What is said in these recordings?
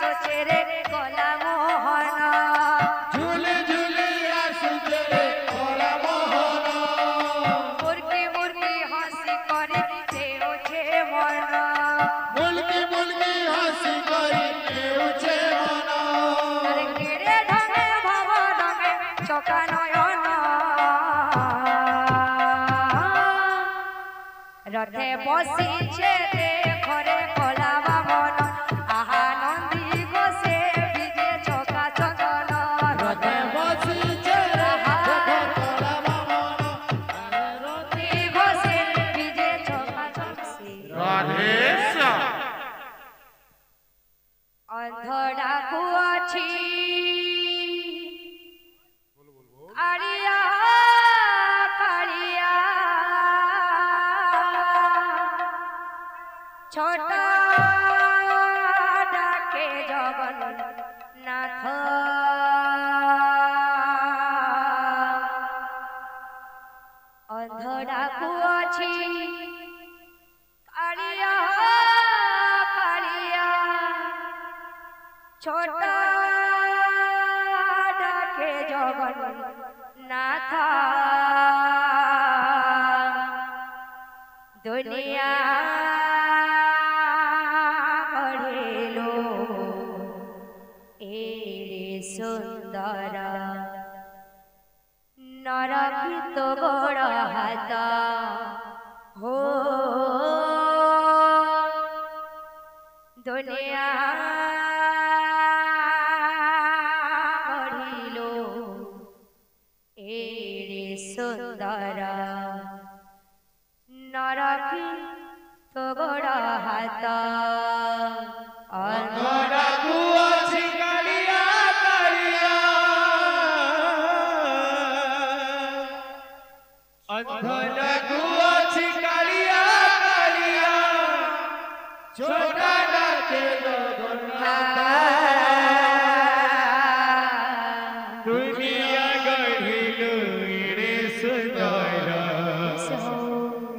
ଆସୁଛେ ରେ କଲା ମୋହନ ଝୁଲି ଝୁଲି ଆସୁଛେ ରେ କଲା ମୋହନ ମୁର୍କି ମୁର୍କି ହସି କରି ଦେଉଛେ ମନ ମୁଲକି ମୁଲକି ହସି କରି ନେଉଛେ ମନ ଆରେ କେଡ଼େ ଢଙ୍ଗେ ଭବ ଢଙ୍ଗେ ଚକା ନୟନ ରଥେ ବସିଛେ ଦେଖରେ କଲା ବାମନ ଆହା ନନ୍ଦୀ ଗୋସେ বিজে চকা চন্দন ରଥେ ବସିଛେ ରେ ଦେଖେ କଲା ବାମନ নন্দী গোসে বিজে চকা চন্দন রাধেশ্যাম অন্ধডাকু ଅଛି কাଳିয়া কাଳିয়া ছোট ডাকে জগন্নাথ অন্ধডাকু ଅଛି কাଳିয়া কাଳିয়া ছোট ডাকে জগন্নাথ দুনিয়া গঢ়িলো এড়ে সুন্দর নরকিত গোড় হাত হো দুনিয়া গঢ়িলো এড়ে সুন্দর নরকিত গোড় হাত অন্ধডাকু ଅଛି କାଳିଆ କାଳିଆ অন্ধডাকু ଅଛି କାଳିଆ କାଳିଆ ছোট ডাকে জগন্নাথ দুনিয়া গঢ়িলো এড়ে সুন্দর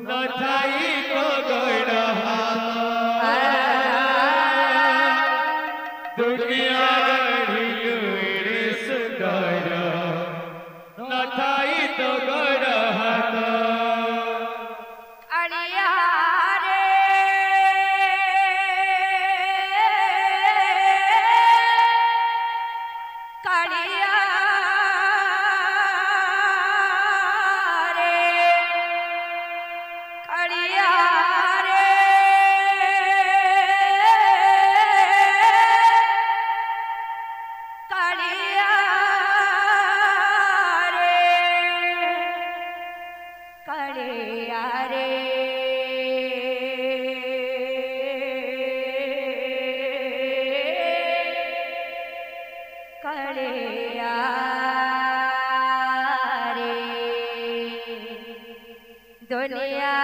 নথাই তো গড় দুনিয়া গঢ়িলো এড়ে সুন্দর নথাই তো গড় হাত কালিয়া রে কালিয়া রে কালিয়া রে কালিয়া রে কালিয়া রে কালিয়া রে দুনিয়া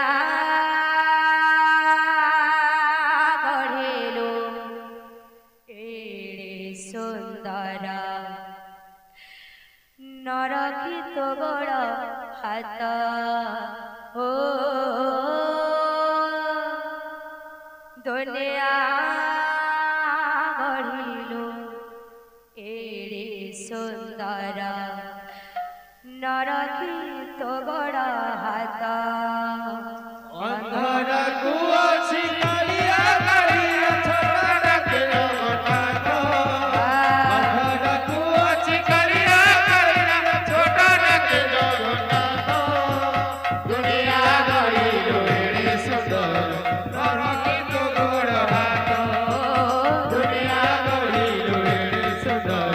গঢ়িলো এড়ে সুন্দর নরকিত গোড় হাত ও দুনিয়া গঢ়িলো এড়ে সুন্দর নরকিত গোড় হাত অন্ধডাকু ଅଛି କାଳିଆ କାଳିଆ ছোট ডাকে জগন্নাথ অন্ধডাকু ଅଛି କାଳିଆ କାଳିଆ ছোট ডাকে জগন্নাথ দুনিয়া গঢ়িলো এড়ে সুন্দর নরকিত গোড় হাত দুনিয়া গঢ়িলো এড়ে সুন্দর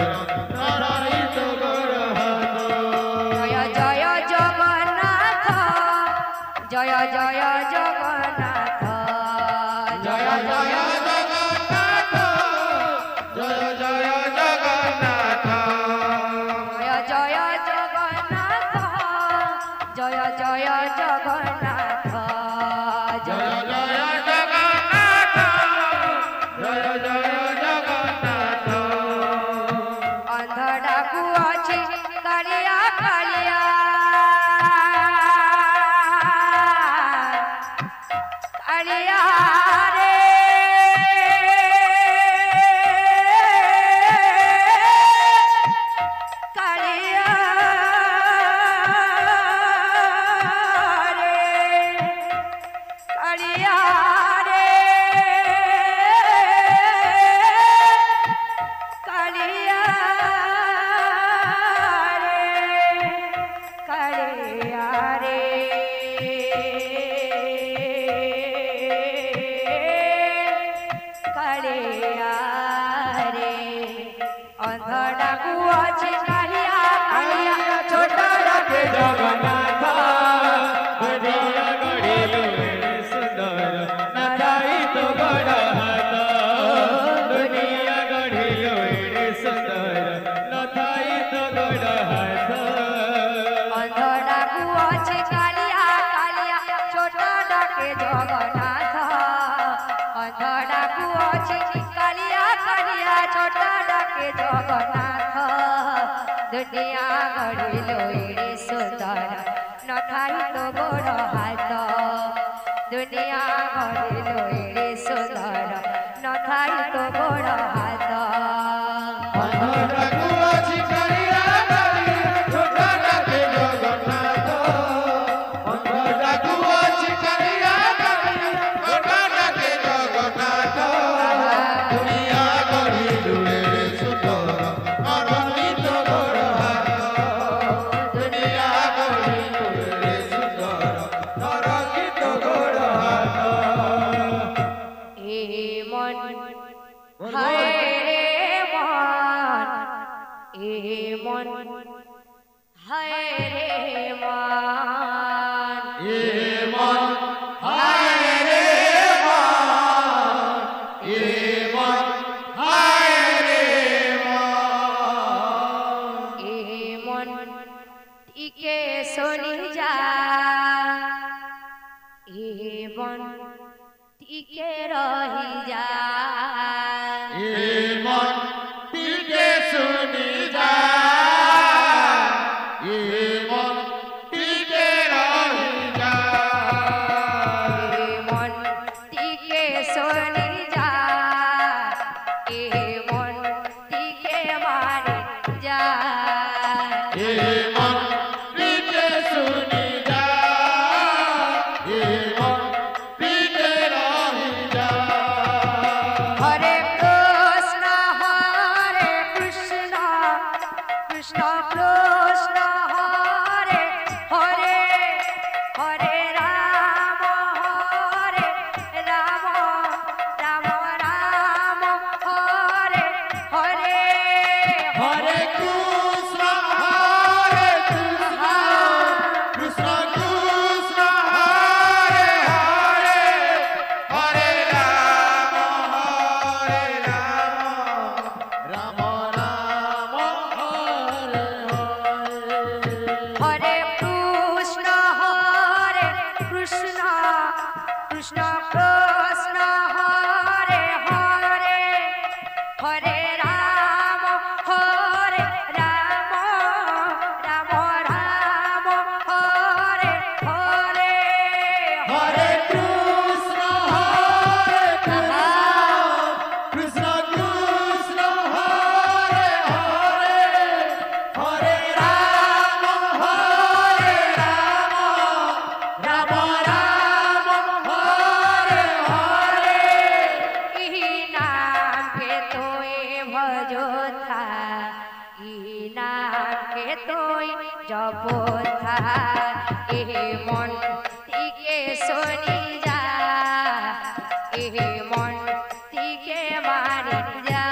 নরকিত গোড় হাত জয় জয় জগন্নাথ জয় জয় জগন্নাথ জয় জয় জগন্নাথ জয় জয় জগন্নাথ জয় জয় জগন্নাথ জয় জয় জগন্নাথ জয় জয় জগন্নাথ জয় জয় জগন্নাথ অন্ধডাকু ଅଛି কালিয়া কালিয়া কালিয়া রে कालिया रे अंध डाकू अछि कालिया कालिया छोट डाके जगन्नाथ दुनिया गढ़िलु एड़े सुंदर नथाई तो बड़ हाथ दुनिया गढ़िलु एड़े सुंदर नथाई तो बड़ हाथ अंध डाकू अछि कालिया कालिया छोट डाके जगन्नाथ अंध डाकू अछि कालिया कालिया छोट डाके जगन्नाथ दुनिया गढ़िलो एड़े सुंदर नथाई तो बड़ हाथ दुनिया गढ़िलो एड़े सुंदर नथाई तो बड़ हाथ डाकू अछि कालिया कालिया छोट डाके जगन्नाथ अंध डाकू अछि कालिया कालिया छोट डाके जगन्नाथ दुनिया गढ़िलु एड़े सुंदर नथाई तो बड़ हाथ दुनिया गढ़िलु एड़े सुंदर नथाई तो बड़ हाथ ए मन हाय रे मन ए मन हाय रे मन ए मन हाय रे मन ए मन हाय रे मन ए मन टिके सोनी जा ए मन टिके रही जा ए मन टिके सुनी जा ए मन टिके रही जा ए मन टिके सोनी जा ए मन टिके मारे जा ए मन टिके सुनी जा ए मन टिके रही जा हरे कृष्ण कृष्ण कृष्ण हरे हरे हरे राम राम राम हरे हरे हरे कृष्ण हरे कृष्ण कृष्ण कृष्ण हरे हरे हरे राम राम राम हरे हरे हरे कृष्ण कृष्ण कृष्ण हरे हरे हरे राम राम राम हरे हरे हरे कृष्ण कृष्ण कृष्ण हरे हरे हरे राम राम राम हरे हरे ई नाम के तोए भजो था ई नाम के तोए जपो था ए मन टिके सोनी जा ए मन टिके मारी जा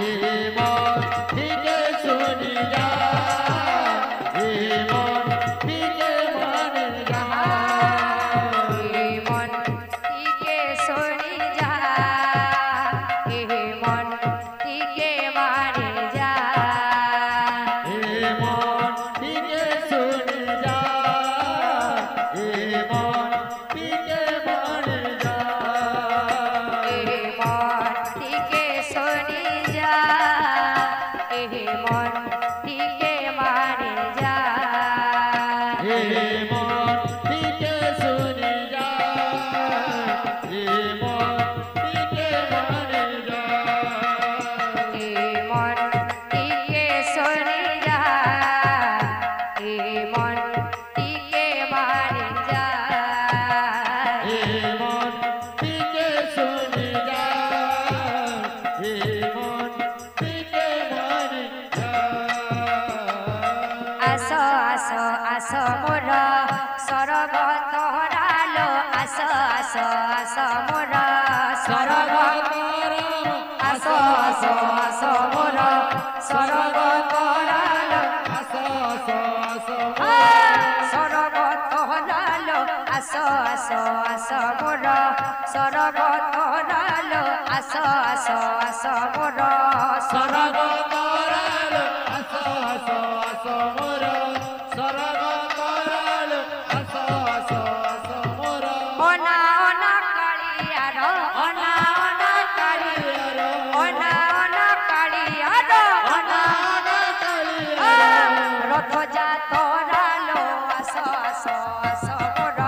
ए मन टिके सुनी जा ए मन टिके माने जा ए मन टिके सोनी जा ए मन टिके मारी जा ए मन टिके सुनी जा ए मन ଆସ ଆସ ମୋର ସରଗ ତୋରାଲ ଆସ ଆସ ଆସ ସରଗ ତୋରାଲ ଆସ ଆସ ଆସ ମୋର ସରଗ ତୋରାଲ ଆସ ଆସ ଆସ ମୋର ସରଗ ତୋରାଲ ଆସ ଆସ ଆସ ମୋର ସରଗ ତୋରାଲ ଆସ ଆସ ଆସ ମୋର ଅନା ଅନା କାଳିଆର ଅନା ଅନା କାଳିଆର ଅନା ଅନା କାଳିଆର ଅନା ଅନା କାଳିଆର ରଥ ଯା ତୋରାଲ ଆସ ଆସ ଆସ ମୋର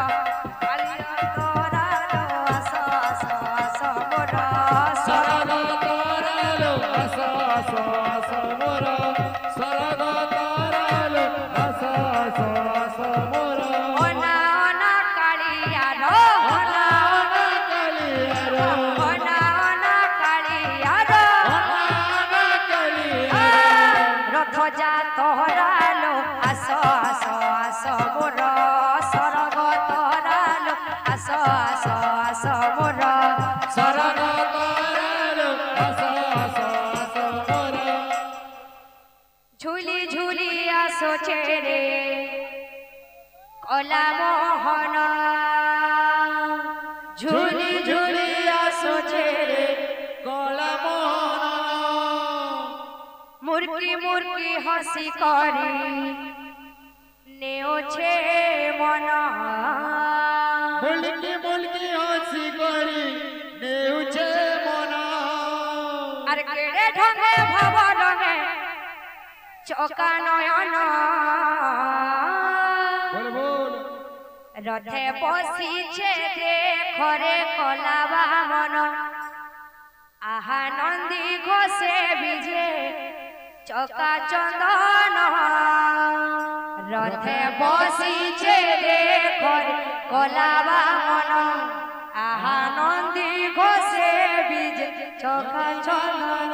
କାଳିଆ ତୋରାଲ ଆସ ଆସ ଆସ ମୋର ସରଗ ତୋରାଲ ଆସ ଆସ ଆସ ମୋର ସରଗ ତୋରାଲ ଆସ ଆସ ଆସ ମୋର ଅନା ଅନା କାଳିଆର ଅନା ଅନା କାଳିଆର ଅନା ଅନା କାଳିଆର ଅନା ଅନା କାଳିଆର ରଥ ଯା ତୋରାଲ ଆସ ଆସ ଆସ ମୋର ସରଗ ତୋରାଲ ଆସ ଆସ ଆସ ମୋର ସରଗ ତୋରାଲ ଆସ ଆସ ଆସ ମୋର ঝুলি ঝুলি আসো ছেড়ে কলা মোহন ঝুলি ঝুলি আসো ছেড়ে কলা মোহন মুরকি মুরকি হাসি করি নেওছে মন মুলকি মুলকি হাসি করি নেউছে মন আর কেড়ে ঢঙে ভাব রঙে চকা নয়ন বল বল রথে বসিছে দেখরে কলা বামন আহা নন্দী ঘোষে বিজে চকা চন্দন রথে বসিছে দেখরে কলা বামন আহা নন্দী ঘোষে বিজে চকা চন্দন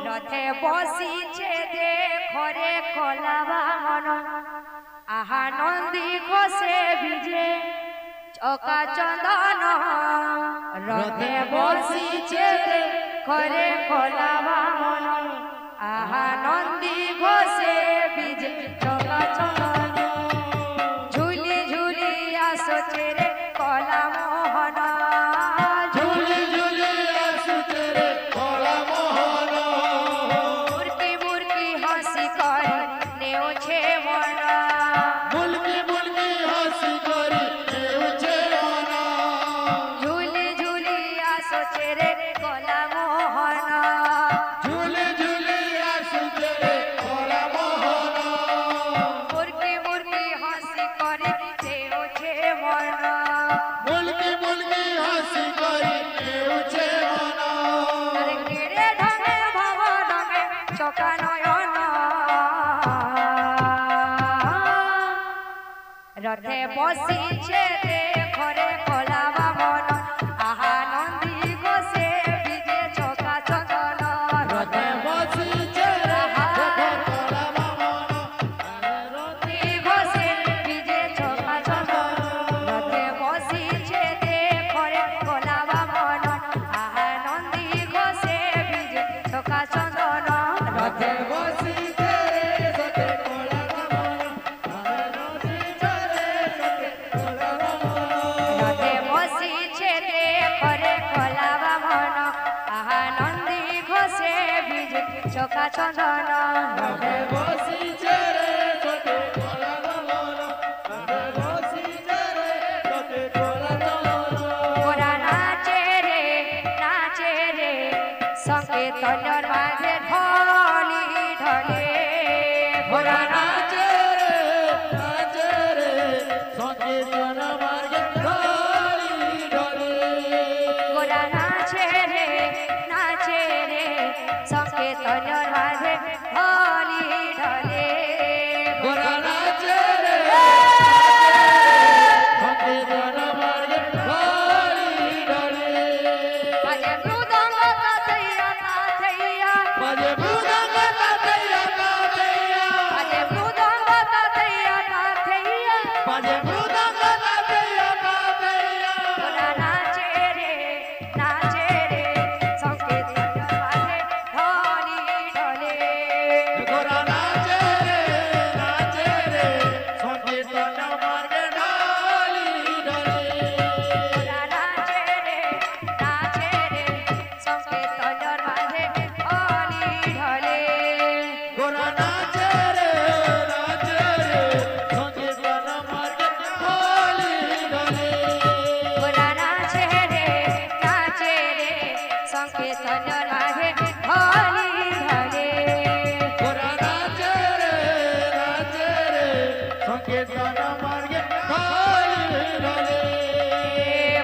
রথে বসিছে দেখরে কলা বামন আহা নন্দী ঘোষে বিজে চকা চন্দন রথে বসিছে দেখরে কলা বামন আহা নন্দী ঘোষে বিজে চকা চন্দন ঝুলি ঝুলি আসছে রে কলা মোহন ঝুলি ঝুলি আসুছে রে কলা মোহন মুরকি মুরকি হাসি করে নেওছে মন মুলকি মুলকি হাসি করি নেউছে মন ঝুলি ঝুলি আসছে রে কলা মোহন ঝুলি ঝুলি আসুছে রে কলা মোহন মুরকি মুরকি হাসি করে নেওছে মন মুলকি মুলকি হাসি করি নেউছে মন আরে কেড়ে ঢঙে ভাব রঙে চকা নয়ন রথে বসিছে দেখরে কলা বামন আহা নন্দী ঘোষে বিজে চকা চন্দন রথে বসিছে রে কলা মোহন নন্দী ঘোষে বিজে চকা চন্দন রথে বসিছে দেখরে কলা বামন আহা নন্দী ঘোষে বিজে চকা চন্দন রথে বসিছে রে সতে কলা মোহন বসিছে রে সতে কলা মোহন রথে বসিছে দেখরে কলা বামন আহা নন্দী ঘোষে বিজে চকা চন্দন রথে বসিছে রে সতে কলা মোহন বসিছে রে সতে কলা মোহন ওরা নাচে রে সংকীর্তনের মাঝে ঢলি ঢলে ওরা নাচে রে সংকীর্তন মার্গে ঢলি ঢলে ওরা নাচে রে সংকীর্তনের মাঝে ঢলি ঢলে ওরা নাচে রে সংকীর্তন মার্গে ঢলি ঢলে বাজে মৃদঙ্গ তাতইয়া তাতইয়া বাজে মৃদঙ্গ তাতইয়া তাতইয়া বাজে মৃদঙ্গ তাতইয়া তাতইয়া বাজে মৃদঙ্গ তাতইয়া তাতইয়া ওরা নাচে রে সংকীর্তনের মাঝে সংকীর্তন লাগে হরি হরে ওরা নাচে রে সংকীর্তন মার্গে হরি হরে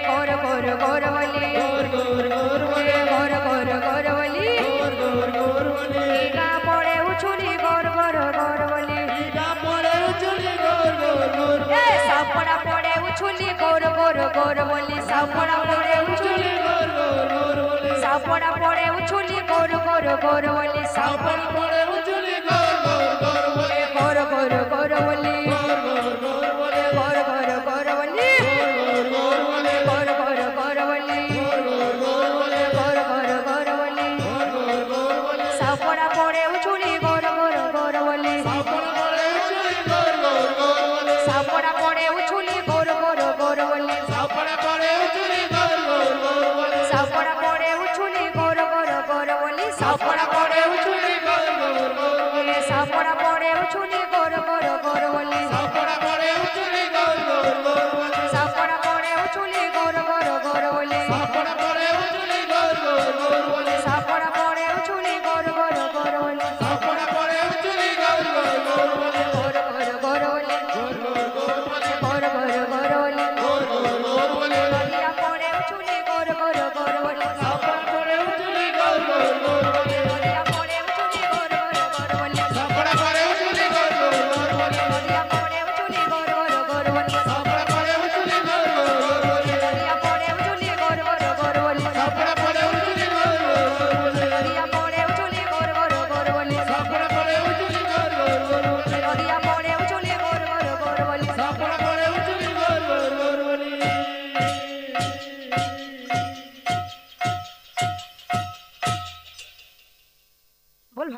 গোর গোর গোর বলি গোর গোর গোর বলে গোর গোর গোর বলি গোর গোর গোর বলে গা পড়ে উছুলি গোর গোর গোর বলি গা পড়ে উছুলি গোর গোর গোর এ সাপড়া পড়ে উছুলি গোর গোর গোর বলি সাপড়া পড়ে উছুলি গোর গোর গোর বলে সাপড়া পড়ে উছুলি গোর গোর গোর বলি সাপড় পড়ে উছুলি গোর গোর গোর বলে গোর গোর গোর বলি গোর গোর গোর বলে গোর গোর গোর বলি গোর গোর বলে গোর গোর গোর বলি গোর গোর বলে গোর গোর গোর বলি গোর গোর বলে সাপড়া পড়ে উছুলি গোর গোর গোর বলি সাপড় পড়ে উছুলি গোর গোর গোর বলে সাপড়া পড়ে উছুলি গোর গোর গোর বলি সাপড় পড়ে উছুলি গোর গোর গোর বলে সাপড়া পড়ে উছুলি গোর গোর গোর বলি সাপড়া